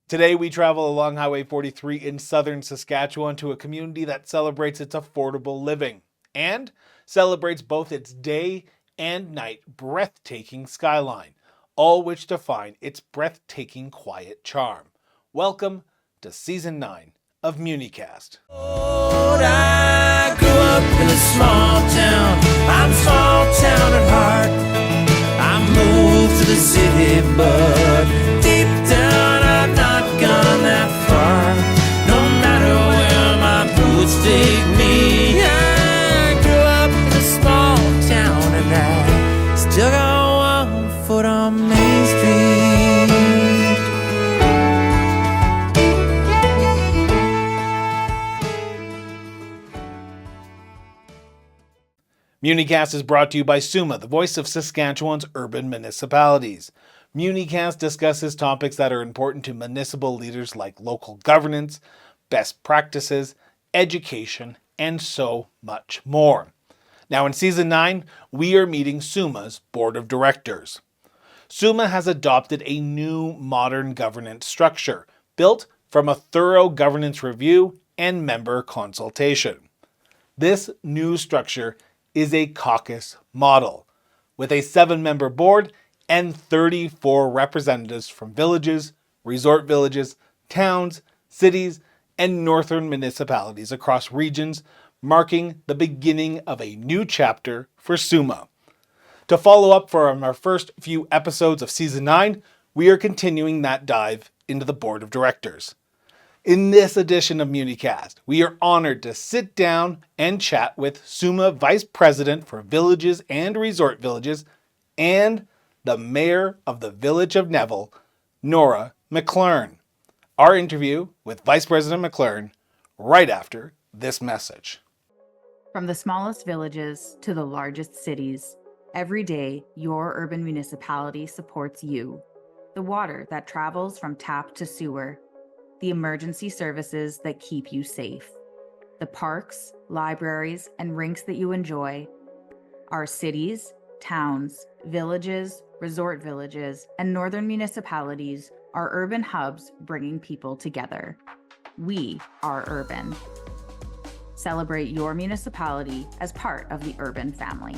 Today, we travel along Highway 43 in southern Saskatchewan to a community that celebrates its affordable living and celebrates both its day and night breathtaking skyline, all which define its breathtaking quiet charm. Welcome to Season 9 of Muni-Cast. I grew up in a small town. I'm small town at heart. I moved to the city, but deep down I've not gone that far. No matter where my roots take me, I grew up in a small town and I still got one foot on Main Street. Muni-Cast is brought to you by SUMA, the voice of Saskatchewan's urban municipalities. Muni-Cast discusses topics that are important to municipal leaders like local governance, best practices, education, and so much more. Now in Season 9, we are meeting SUMA's Board of Directors. SUMA has adopted a new modern governance structure built from a thorough governance review and member consultation. This new structure is a caucus model, with a 7-member board and 34 representatives from villages, resort villages, towns, cities, and northern municipalities across regions, marking the beginning of a new chapter for SUMA. To follow up from our first few episodes of Season 9, we are continuing that dive into the Board of Directors. In this edition of MuniCast, we are honored to sit down and chat with SUMA Vice President for Villages and Resort Villages and the Mayor of the Village of Neville, Nora McLearn. Our interview with Vice President McLearn right after this message. From the smallest villages to the largest cities, every day your urban municipality supports you. The water that travels from tap to sewer, the emergency services that keep you safe, the parks, libraries, and rinks that you enjoy, our cities, towns, villages, resort villages, and northern municipalities are urban hubs bringing people together. We are urban. Celebrate your municipality as part of the urban family.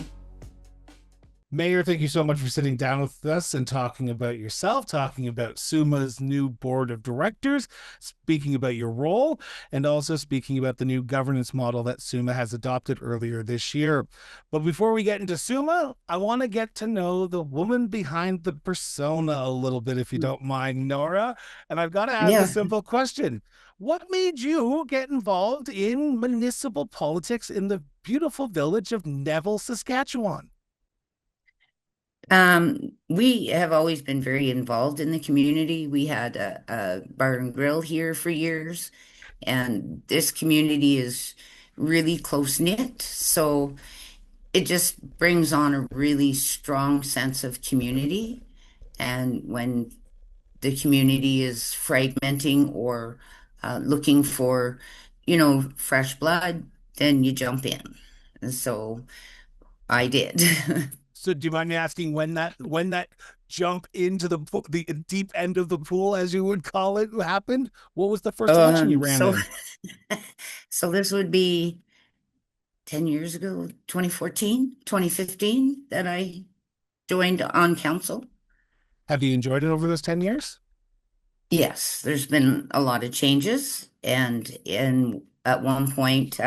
Mayor, thank you so much for sitting down with us and talking about yourself, talking about SUMA's new board of directors, speaking about your role, and also speaking about the new governance model that SUMA has adopted earlier this year. But before we get into SUMA, I want to get to know the woman behind the persona a little bit, if you don't mind, Nora. And I've got to ask a simple question. What made you get involved in municipal politics in the beautiful village of Neville, Saskatchewan? We have always been very involved in the community. We had a bar and grill here for years, and this community is really close-knit. So it just brings on a really strong sense of community. And when the community is fragmenting or looking for, fresh blood, then you jump in. And so I did. So do you mind me asking when that jump into the deep end of the pool, as you would call it, happened? What was the first election you ran in? So this would be 10 years ago, 2014, 2015, that I joined on council. Have you enjoyed it over those 10 years? Yes, there's been a lot of changes. And at one point,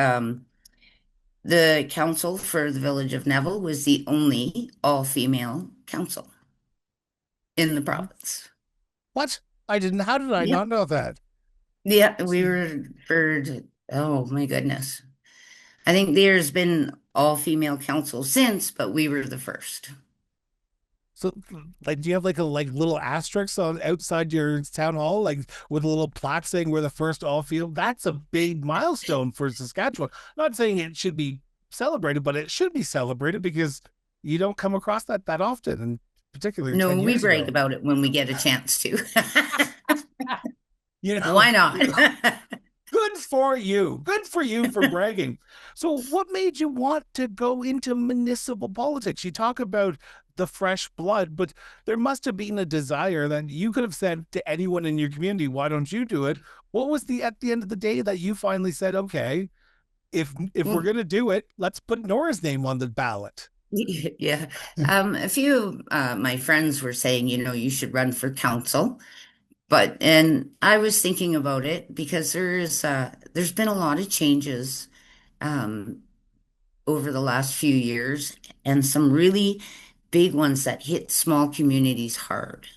the council for the village of Neville was the only all-female council in the province. What? How did I not know that? Yeah, we were oh my goodness. I think there's been all-female council since, but we were the first. So, do you have a little asterisk on outside your town hall, with a little plaque saying we're the first all-female? That's a big milestone for Saskatchewan. I'm not saying it should be celebrated, but it should be celebrated because you don't come across that often, and particularly no, we brag about it when we get a chance to. Why not? Good for you. Good for you for bragging. So, what made you want to go into municipal politics? You talk about the fresh blood, but there must have been a desire that you could have said to anyone in your community, "Why don't you do it?" What was the at the end of the day that you finally said, "Okay, if we're Well, gonna do it, let's put Nora's name on the ballot." yeah. A few my friends were saying, you should run for council. And I was thinking about it because there's been a lot of changes um, over the last few years and some really big ones that hit small communities hard.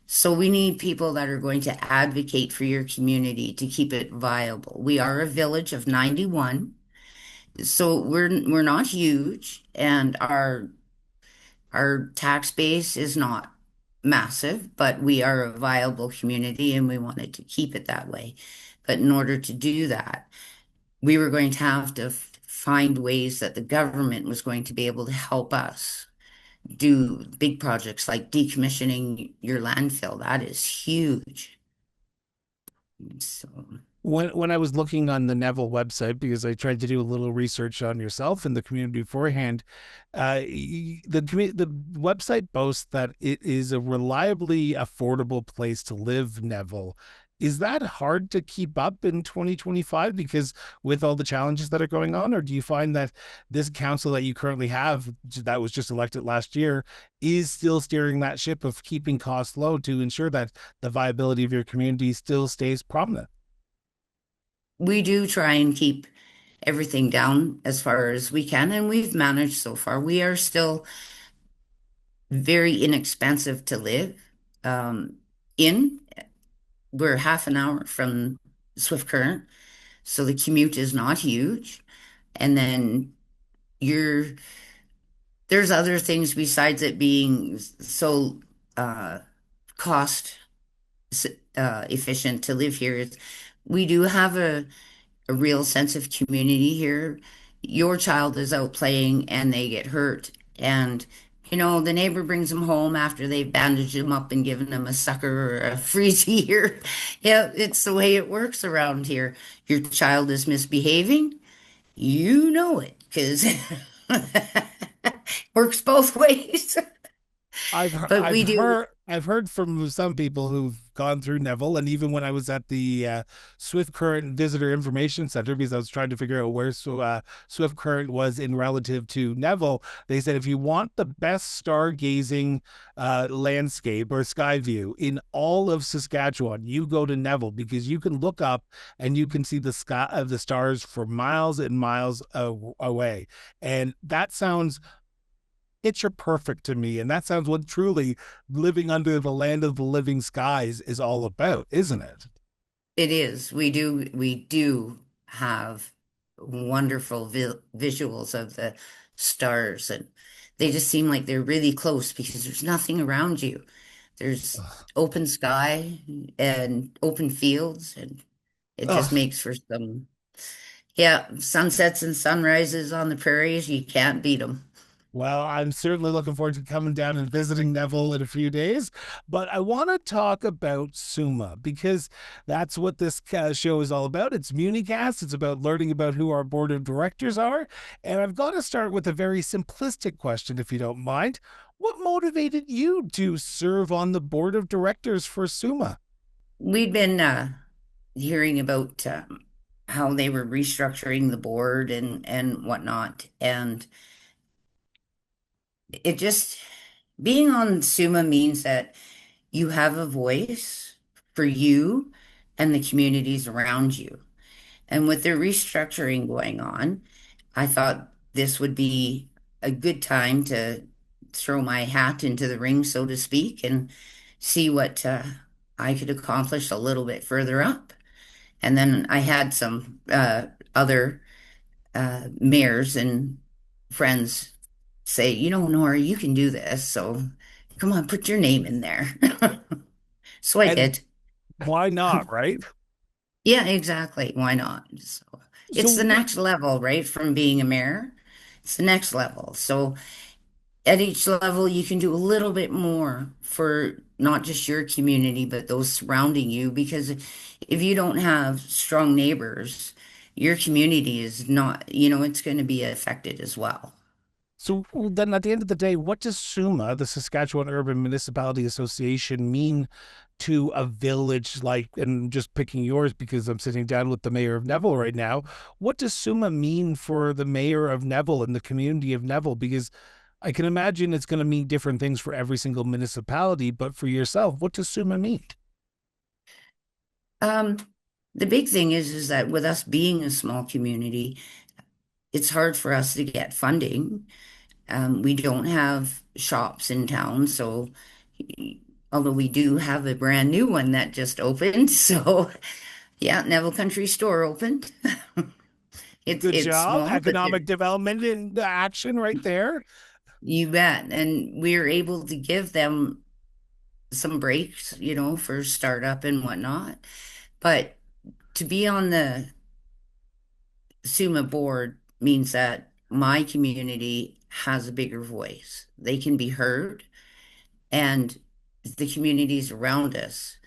So we need people that are going to advocate for your community to keep it viable. We are a village of 91, so we're not huge, and our tax base is not massive, but we are a viable community and we wanted to keep it that way. But in order to do that, we were going to have to find ways that the government was going to be able to help us do big projects like decommissioning your landfill. That is huge. So When I was looking on the Neville website, because I tried to do a little research on yourself and the community beforehand, the website boasts that it is a reliably affordable place to live, Neville. Is that hard to keep up in 2025 because with all the challenges that are going on, or do you find that this council that you currently have, that was just elected last year, is still steering that ship of keeping costs low to ensure that the viability of your community still stays prominent? we do try and keep everything down as far as we can, and we've managed so far. We are still very inexpensive to live in. We're half an hour from Swift Current, so the commute is not huge. And then you're there's other things besides it being so uh, cost efficient to live here. We do have a real sense of community here. Your child is out playing and they get hurt, and the neighbor brings them home after they've bandaged them up and given them a sucker or a freezy here. Yeah, it's the way it works around here. Your child is misbehaving, you know it because works both ways. But we do. I've heard from some people who've gone through Neville, and even when I was at the Swift Current Visitor Information Center, because I was trying to figure out where Swift Current was in relative to Neville, they said if you want the best stargazing landscape or sky view in all of Saskatchewan, you go to Neville because you can look up and you can see the sky of the stars for miles and miles away, and that sounds picture perfect to me. And that sounds what truly living under the land of the living skies is all about, isn't it? It is. We do have wonderful visuals of the stars, and they just seem like they're really close because there's nothing around you. There's open sky and open fields, and it just Oh, makes for some, yeah, sunsets and sunrises on the prairies. You can't beat them. well, I'm certainly looking forward to coming down and visiting Neville in a few days. But I want to talk about SUMA because that's what this show is all about. It's MuniCast. It's about learning about who our board of directors are. And I've got to start with a very simplistic question, if you don't mind. What motivated you to serve on the board of directors for SUMA? We'd been hearing about how they were restructuring the board and whatnot, and it just being on SUMA means that you have a voice for you and the communities around you. And with their restructuring going on, I thought this would be a good time to throw my hat into the ring, so to speak, and see what I could accomplish a little bit further up. And then I had some other mayors and friends say, Nora, you can do this. So come on, put your name in there. So I And did. why not, right? Yeah, exactly. Why not? So So, it's the next level, right? From being a mayor, it's the next level. So at each level, you can do a little bit more for not just your community, but those surrounding you. Because if you don't have strong neighbors, your community is not, it's going to be affected as well. So well, then at the end of the day, what does SUMA, the Saskatchewan Urban Municipality Association, mean to a village like, and just picking yours because I'm sitting down with the mayor of Neville right now. What does SUMA mean for the mayor of Neville and the community of Neville? Because I can imagine it's going to mean different things for every single municipality, but for yourself, what does SUMA mean? Um, the big thing is that with us being a small community, it's hard for us to get funding. We don't have shops in town, so although we do have a brand new one that just opened, so yeah, Neville Country Store opened. Good It's job. small, but Economic development in action right there. you bet. And we're able to give them some breaks, for startup and whatnot. But to be on the SUMA board means that my community has a bigger voice. They can be heard, and the communities around us,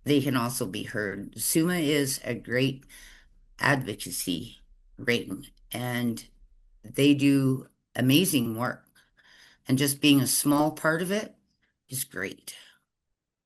they can also be heard. SUMA is a great advocacy ring, and they do amazing work. And just being a small part of it is great.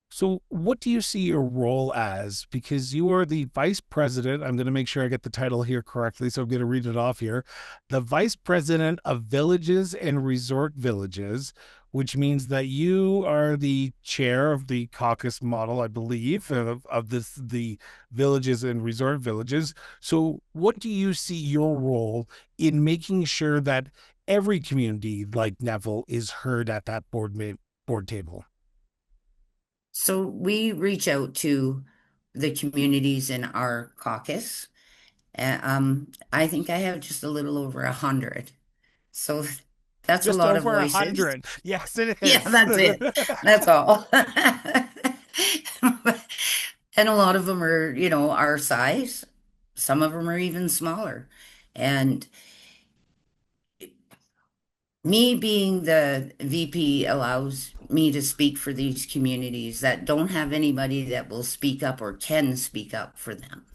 So, what do you see your role as? Because you are the vice president. I'm going to make sure I get the title here correctly. So, I'm going to read it off here. The vice president of villages and resort villages, which means that you are the chair of the caucus model, I believe, of the villages and resort villages. So, what do you see your role in making sure that every community like Neville is heard at that board table? So we reach out to the communities in our caucus. I think I have just a little over 100. So that's a Just lot of over a voices. hundred. Yes, it Yeah, is. that's it. That's all. And a lot of them are, our size. Some of them are even smaller. And me being the VP allows me to speak for these communities that don't have anybody that will speak up or can speak up for them.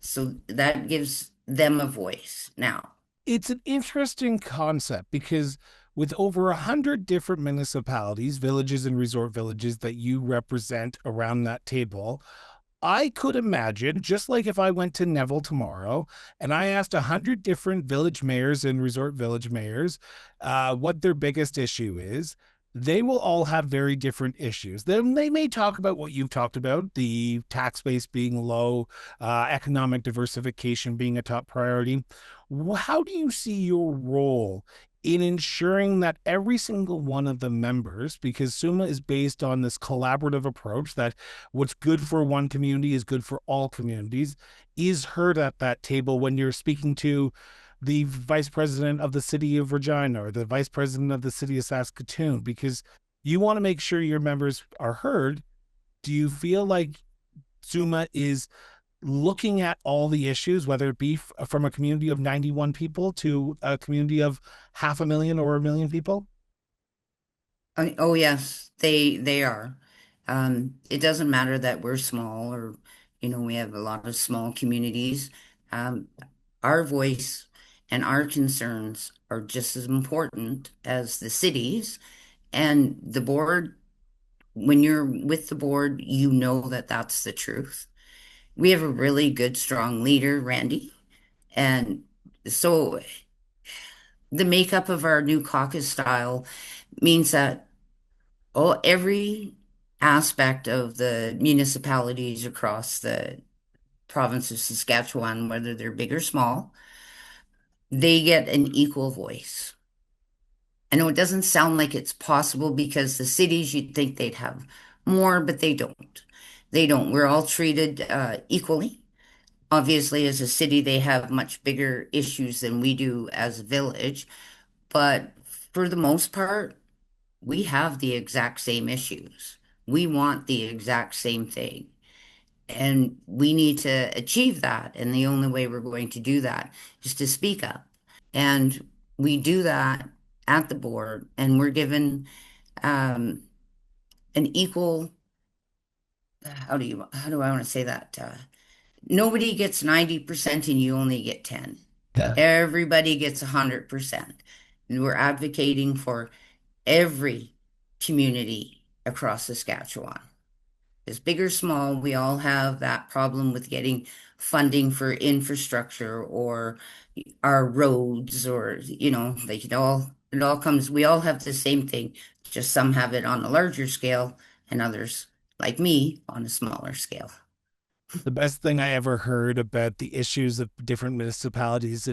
So that gives them a voice now. It's an interesting concept because with over 100 different municipalities, villages, and resort villages that you represent around that table, I could imagine, just like if I went to Neville tomorrow and I asked 100 different village mayors and resort village mayors what their biggest issue is, they will all have very different issues. Then they may talk about what you've talked about, the tax base being low, economic diversification being a top priority. How do you see your role in ensuring that every single one of the members, because SUMA is based on this collaborative approach that what's good for one community is good for all communities, is heard at that table when you're speaking to the vice president of the city of Regina or the vice president of the city of Saskatoon, because you want to make sure your members are heard. Do you feel like SUMA is looking at all the issues, whether it be from a community of 91 people to a community of 500,000 or 1 million people? Oh yes, they are. It doesn't matter that we're small or, we have a lot of small communities. Um, our voice and our concerns are just as important as the cities. And the board, when you're with the board, you know that that's the truth. We have a really good, strong leader, Randy. And so the makeup of our new caucus style means that every aspect of the municipalities across the province of Saskatchewan, whether they're big or small, they get an equal voice. I know it doesn't sound like it's possible because the cities, you'd think they'd have more, but they don't. They don't. We're all treated equally. Obviously, as a city, they have much bigger issues than we do as a village, but for the most part, we have the exact same issues. We want the exact same thing. And we need to achieve that. And the only way we're going to do that is to speak up. And we do that at the board and we're given um, an equal, how do I want to say that? Nobody gets 90% and you only get 10. Yeah. Everybody gets 100%. And we're advocating for every community across Saskatchewan. As big or small, we all have that problem with getting funding for infrastructure or our roads or, like it all comes, we all have the same thing. Just some have it on a larger scale and others, like me, on a smaller scale. The best thing I ever heard about the issues of different municipalities,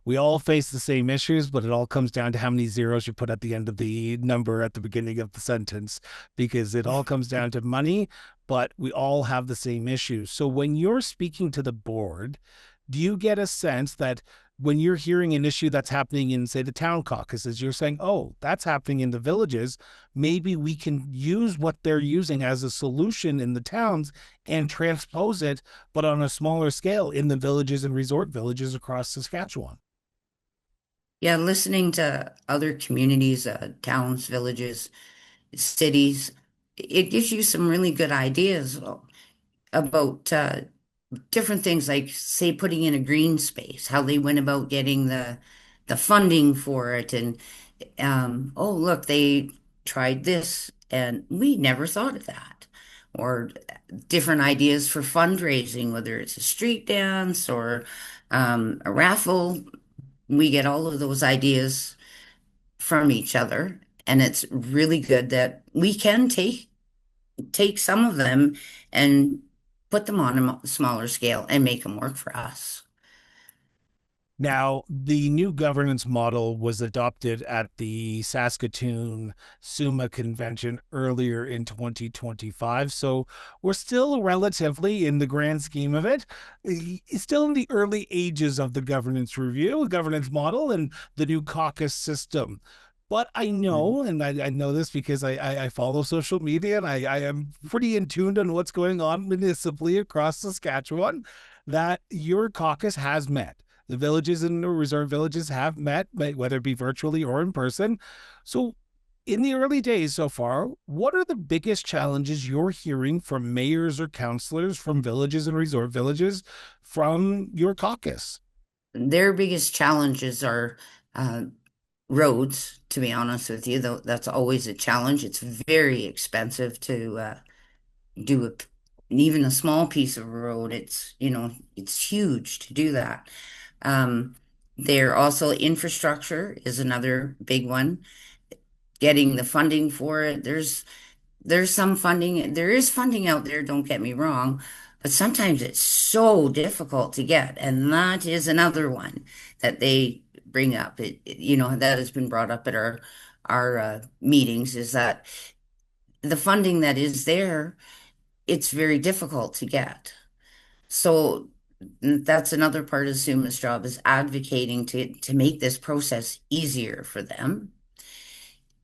we all face the same issues, but it all comes down to how many zeros you put at the end of the number at the beginning of the sentence, because it all comes down to money, but we all have the same issues. So when you're speaking to the board, do you get a sense that when you're hearing an issue that's happening in, say, the town caucuses, you're saying, oh, that's happening in the villages. Maybe we can use what they're using as a solution in the towns and transpose it, but on a smaller scale in the villages and resort villages across Saskatchewan? Yeah, listening to other communities, towns, villages, cities, it gives you some really good ideas about different things, like say putting in a green space, how they went about getting the funding for it, and oh look, they tried this, and we never thought of that. Or different ideas for fundraising, whether it's a street dance or a raffle. We get all of those ideas from each other, and it's really good that we can take some of them and put them on a smaller scale and make them work for us. Now, the new governance model was adopted at the Saskatoon SUMA convention earlier in 2025. So we're still relatively, in the grand scheme of it, still in the early ages of the governance review, governance model, and the new caucus system. But I know, and I know this because I follow social media and I am pretty in tune on what's going on municipally across Saskatchewan, that your caucus has met. The villages and the reserve villages have met, whether it be virtually or in person. So, in the early days so far, what are the biggest challenges you're hearing from mayors or councillors from villages and resort villages from your caucus? Their biggest challenges are uh, roads, to be honest with you, though that's always a challenge. It's very expensive to do even a small piece of road. It's huge to do that. Um, there also infrastructure is another big one. Getting the funding for it. There's some funding. There is funding out there, don't get me wrong, but sometimes it's so difficult to get. And that is another one that they bring up. That has been brought up at our meetings, is that the funding that is there, it's very difficult to get. So that's another part of SUMA's job, is advocating to make this process easier for them.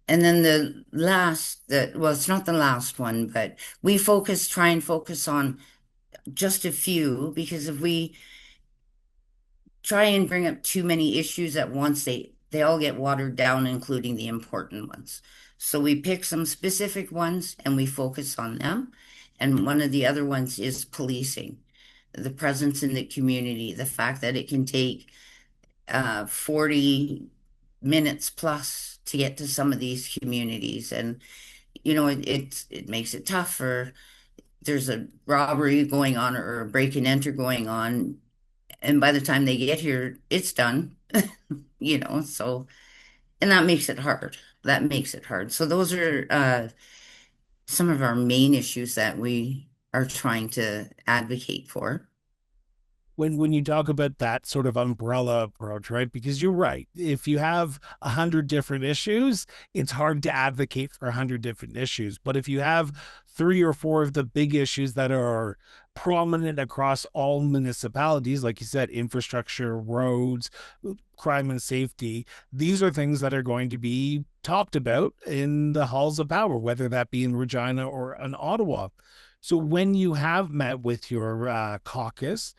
And then well, it's not the last one, but we try and focus on just a few, because if we try and bring up too many issues at once, they all get watered down, including the important ones. So we pick some specific ones and we focus on them. And one of the other ones is policing, the presence in the community, the fact that it can take 40 minutes plus to get to some of these communities. And, it makes it tough. For there's a robbery going on or a break and enter going on. And by the time they get here, it's done, so, and that makes it hard. That makes it hard. So those are some of our main issues that we are trying to advocate for. When you talk about that sort of umbrella approach, right? Because you're right. If you have 100 different issues, it's hard to advocate for 100 different issues. But if you have 3 or 4 of the big issues that are prominent across all municipalities, like you said, infrastructure, roads, crime and safety, these are things that are going to be talked about in the halls of power, whether that be in Regina or in Ottawa. So when you have met with your caucus,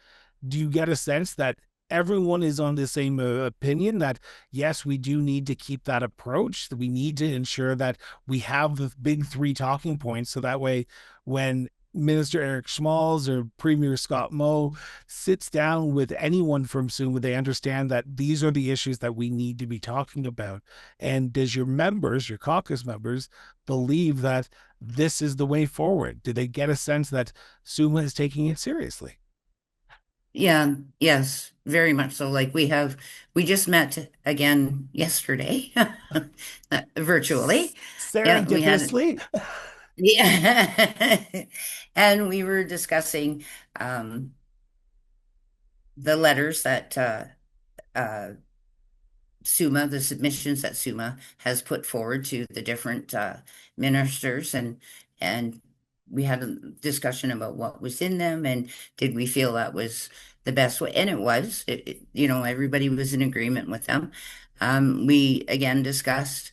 do you get a sense that everyone is on the same opinion that yes, we do need to keep that approach. We need to ensure that we have the big three talking points, so that way, when Minister Eric Schmalz or Premier Scott Moe sits down with anyone from SUMA, they understand that these are the issues that we need to be talking about. And does your members, your caucus members, believe that this is the way forward? Do they get a sense that SUMA is taking it seriously? Yeah, yes, very much so. Like we just met again yesterday, virtually. Yeah, we had, Serendipitously. yeah, and we were discussing um, the letters that uh, SUMA, the submissions that SUMA has put forward to the different ministers, and we had a discussion about what was in them and did we feel that was the best way, and it was. Everybody was in agreement with them. We again discussed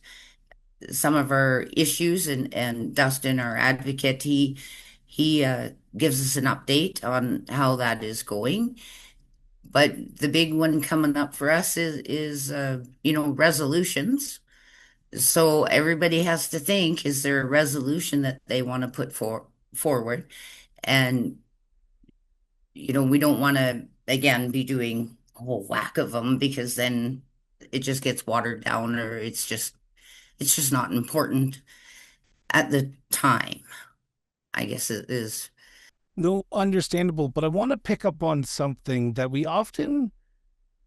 some of our issues, and Dustin, our advocate, he gives us an update on how that is going. But the big one coming up for us is resolutions. So everybody has to think, is there a resolution that they want to put forward? And, we don't want to, again, be doing a whole whack of them, because then it just gets watered down, or it's just not important at the time, I guess it is. No, understandable. But I want to pick up on something that we often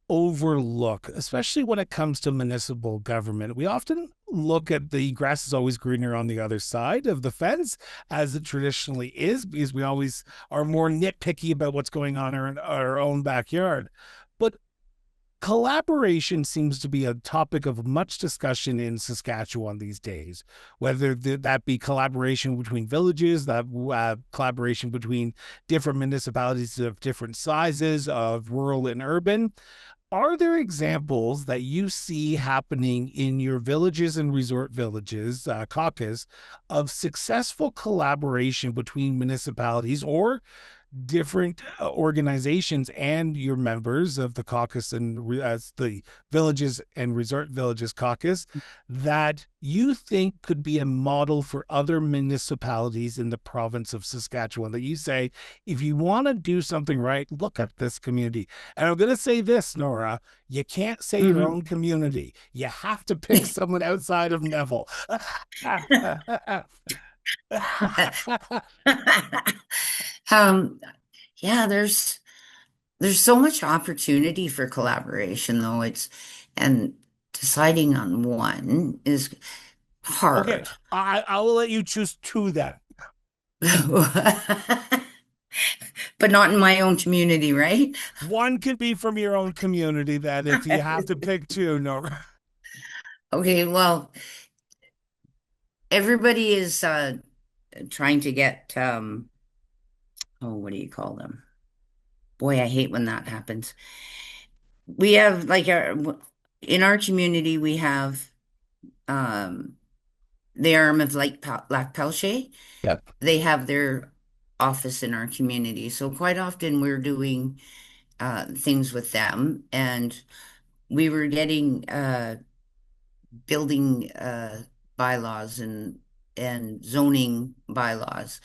overlook, especially when it comes to municipal government. We often look at the grass is always greener on the other side of the fence, as it traditionally is, because we always are more nitpicky about what's going on in our own backyard. But collaboration seems to be a topic of much discussion in Saskatchewan these days, whether that be collaboration between villages, that collaboration between different municipalities of different sizes, of rural and urban. Are there examples that you see happening in your villages and resort villages, caucus, of successful collaboration between municipalities or different organizations and your members of the caucus and as the villages and resort villages caucus that you think could be a model for other municipalities in the province of Saskatchewan, that you say, if you want to do something right, look at this community? And I'm going to say this, Nora, you can't say your Mhm. own community. You have to pick someone outside of Neville. Um, yeah, there's so much opportunity for collaboration, though. And deciding on one is Okay, hard. I will let you choose two then. But not in my own community, right? One could be from your own community then if you have to pick two, no. Okay, well, everybody is trying to get oh, what do you call them? Boy, I hate when that happens. We have like in our community, we have um the arm of Lac Pelche. Yep. They have their office in our community. So quite often we're doing things with them, and we were getting building bylaws and zoning bylaws,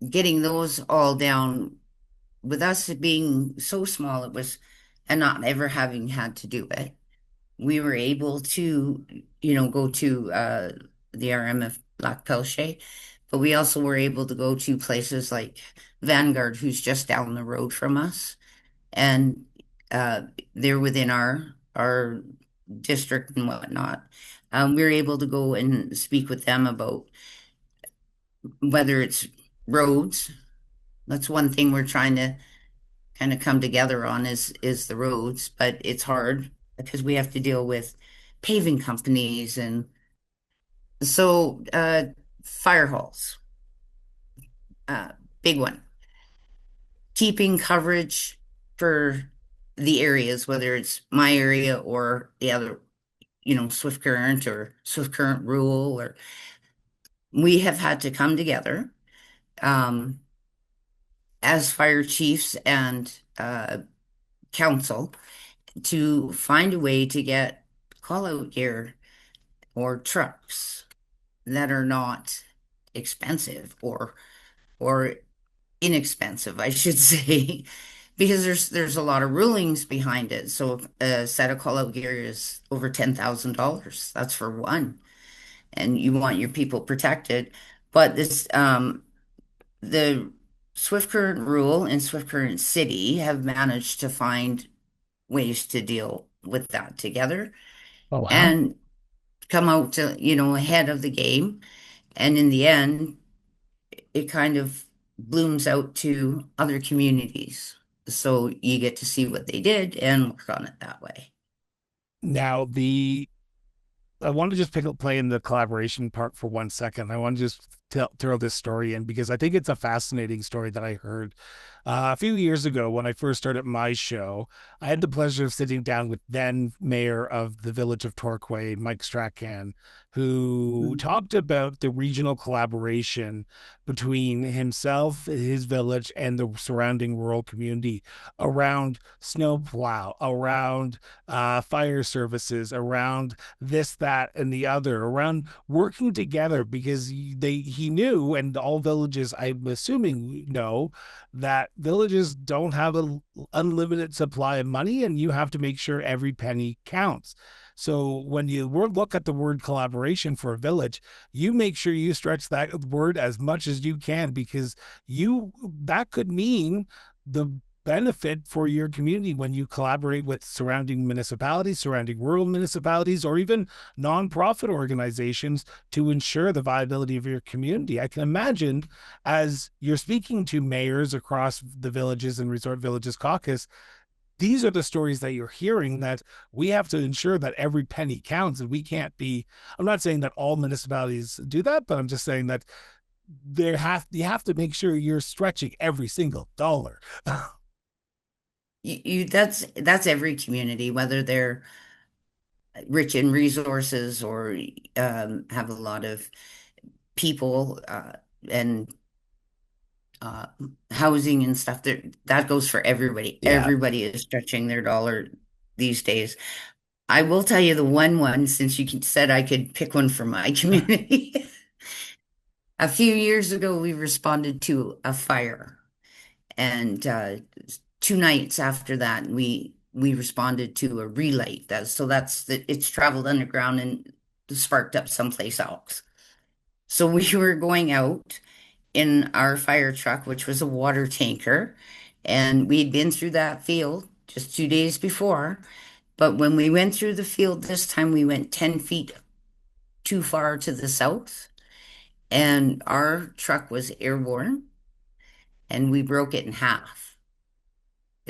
getting those all down. With us being so small, it was, and not ever having had to do it, we were able to, go to the RMF Lac Pelche, but we also were able to go to places like Vanguard, who's just down the road from us, and uh, they're within our district and whatnot. We were able to go and speak with them about whether it's roads. That's one thing we're trying to kind of come together on is the roads, but it's hard because we have to deal with paving companies, and so fire halls, uh, big one. Keeping coverage for the areas, whether it's my area or the other, Swift Current or Swift Current Rural, or we have had to come together um, as fire chiefs and council to find a way to get call out gear or trucks that are not expensive or inexpensive, I should say, because there's a lot of rulings behind it. So a set of call out gear is over $10,000. That's for one, and you want your people protected. But this the Swift Current Rule and Swift Current City have managed to find ways to deal with that together Oh, wow. and come out to, ahead of the game. And in the end, it kind of blooms out to other communities. So you get to see what they did and work on it that way. Now, I want to just pick up play in the collaboration part for 1 second. I want to just throw this story in because I think it's a fascinating story that I heard a few years ago when I first started my show. I had the pleasure of sitting down with then mayor of the village of Torquay, Mike Strachan, who Mhm. talked about the regional collaboration between himself, his village, and the surrounding rural community around snowplow, around fire services, around this, that, and the other, around working together because he knew, and all villages, I'm assuming, know that villages don't have an unlimited supply of money, and you have to make sure every penny counts. So when you look at the word collaboration for a village, you make sure you stretch that word as much as you can because that could mean the benefit for your community when you collaborate with surrounding municipalities, surrounding rural municipalities, or even nonprofit organizations to ensure the viability of your community. I can imagine as you're speaking to mayors across the villages and resort villages caucus, these are the stories that you're hearing that we have to ensure that every penny counts. And we can't be, I'm not saying that all municipalities do that, but I'm just saying that you have to make sure you're stretching every single dollar. That's every community, whether they're rich in resources or have a lot of people and uh, housing and stuff. That goes for everybody. Yeah. Everybody is stretching their dollar these days. I will tell you the one, since said I could pick one from my community. A few years ago, we responded to a fire, and 2 nights after that, we responded to a relight. It's traveled underground and sparked up someplace else. So we were going out in our fire truck, which was a water tanker, and we'd been through that field just 2 days before. But when we went through the field this time, we went 10 feet too far to the south, and our truck was airborne, and we broke it in half.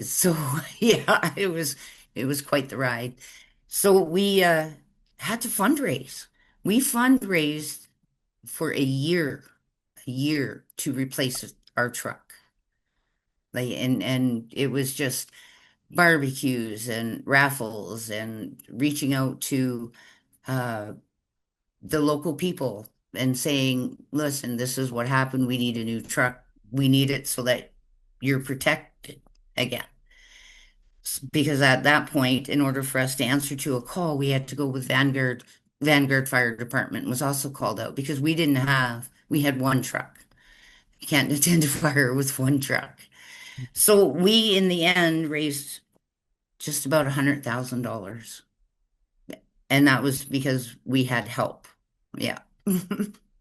So yeah, it was quite the ride. So we had to fundraise. We fundraised for a year to replace our truck. And it was just barbecues and raffles and reaching out to uh, the local people and saying, listen, this is what happened. We need a new truck. We need it so that you're protected again. Because at that point, in order for us to answer to a call, we had to go with Vanguard. Vanguard Fire Department was also called out because we had one truck. You can't attend a fire with one truck. So we, in the end, raised just about $100,000. And that was because we had help. Yeah.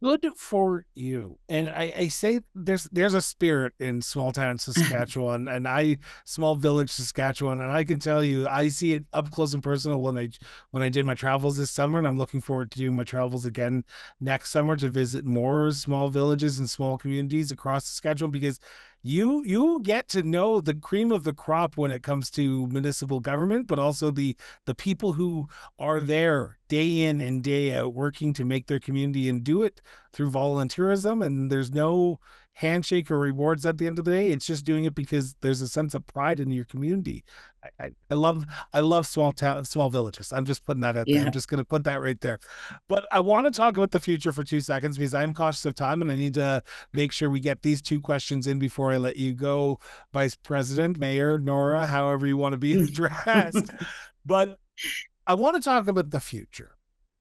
Good for you. And I say there's a spirit in small town Saskatchewan and small village Saskatchewan, and I can tell you I see it up close and personal when I did my travels this summer, and I'm looking forward to doing my travels again next summer to visit more small villages and small communities across Saskatchewan because you get to know the cream of the crop when it comes to municipal government, but also the people who are there day in and day out working to make their community and do it through volunteerism. And there's no handshake or rewards at the end of the day. It's just doing it because there's a sense of pride in your community. I love small villages. I'm just putting that out there. Yeah. I'm just going to put that right there. But I want to talk about the future for 2 seconds because I'm cautious of time and I need to make sure we get these 2 questions in before I let you go, Vice President, Mayor, Nora, however you want to be addressed. But I want to talk about the future.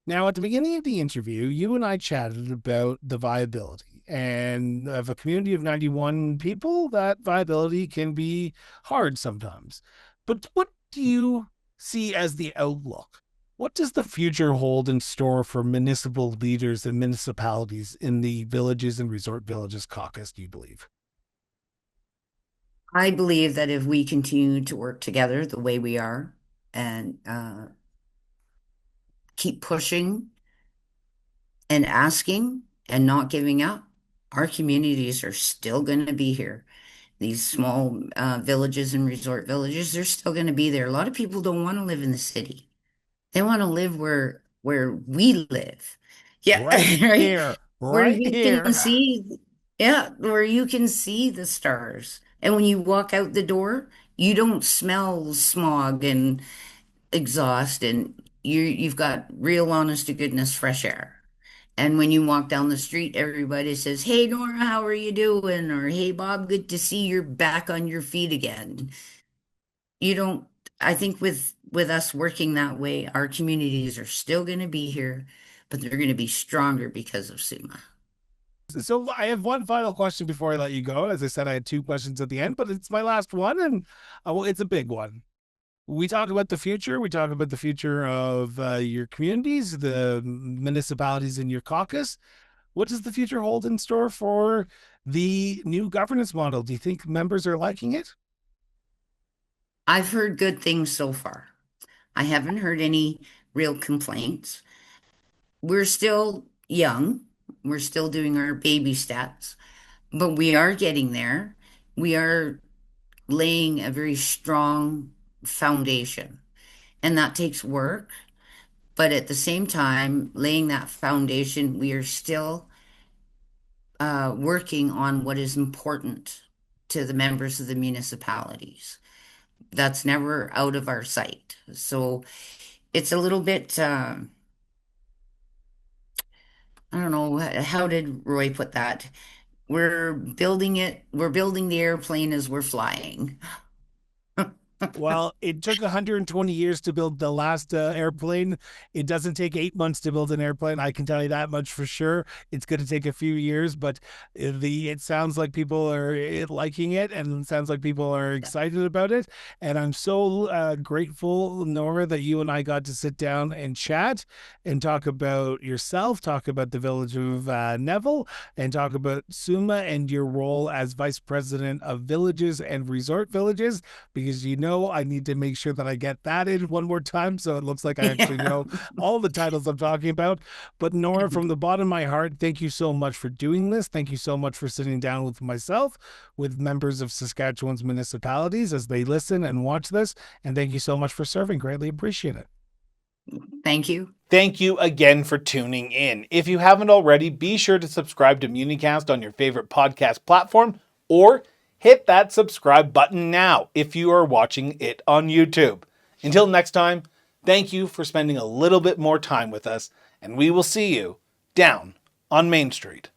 Now, at the beginning of the interview, you and I chatted about the viability, and of a community of 91 people, that viability can be hard sometimes. But what do you see as the outlook? What does the future hold in store for municipal leaders and municipalities in the Villages and Resort Villages caucus, do you believe? I believe that if we continue to work together the way we are and keep pushing and asking and not giving up, our communities are still going to be here. These small villages and resort villages, they're still going to be there. A lot of people don't want to live in the city. They want to live where we live. Yeah, Right right. here, Where right you can here. see, yeah, where you can see the stars. And when you walk out the door, you don't smell smog and exhaust, and you've got real honest to goodness fresh air. And when you walk down the street, everybody says, "Hey Nora, how are you doing?" Or "Hey Bob, good to see you're back on your feet again." You don't, I think with us working that way, our communities are still going to be here, but they're going to be stronger because of SUMA. So I have one final question before I let you go. As I said, I had 2 questions at the end, but it's my last one, and well, it's a big one. We talk about the future. We talk about the future of your communities, the municipalities in your caucus. What does the future hold in store for the new governance model? Do you think members are liking it? I've heard good things so far. I haven't heard any real complaints. We're still young. We're still doing our baby steps, but we are getting there. We are laying a very strong foundation, and that takes work. But at the same time, laying that foundation, we are still working on what is important to the members of the municipalities. That's never out of our sight. So it's a little bit, I don't know, how did Roy put that? We're building the airplane as we're flying. Well, it took 120 years to build the last airplane. It doesn't take 8 months to build an airplane. I can tell you that much for sure. It's going to take a few years, but it sounds like people are liking it, and it sounds like people are excited about it. And I'm so grateful, Nora, that you and I got to sit down and chat and talk about yourself, talk about the village of Neville, and talk about SUMA and your role as Vice President of Villages and Resort Villages, because I need to make sure that I get that in one more time so it looks like I actually know all the titles I'm talking about. But Nora, from the bottom of my heart, thank you so much for doing this. Thank you so much for sitting down with myself, with members of Saskatchewan's municipalities as they listen and watch this. And thank you so much for serving. Greatly appreciate it. Thank you. Thank you again for tuning in. If you haven't already, be sure to subscribe to MuniCast on your favorite podcast platform, or hit that subscribe button now if you are watching it on YouTube. Until next time, thank you for spending a little bit more time with us, and we will see you down on Main Street.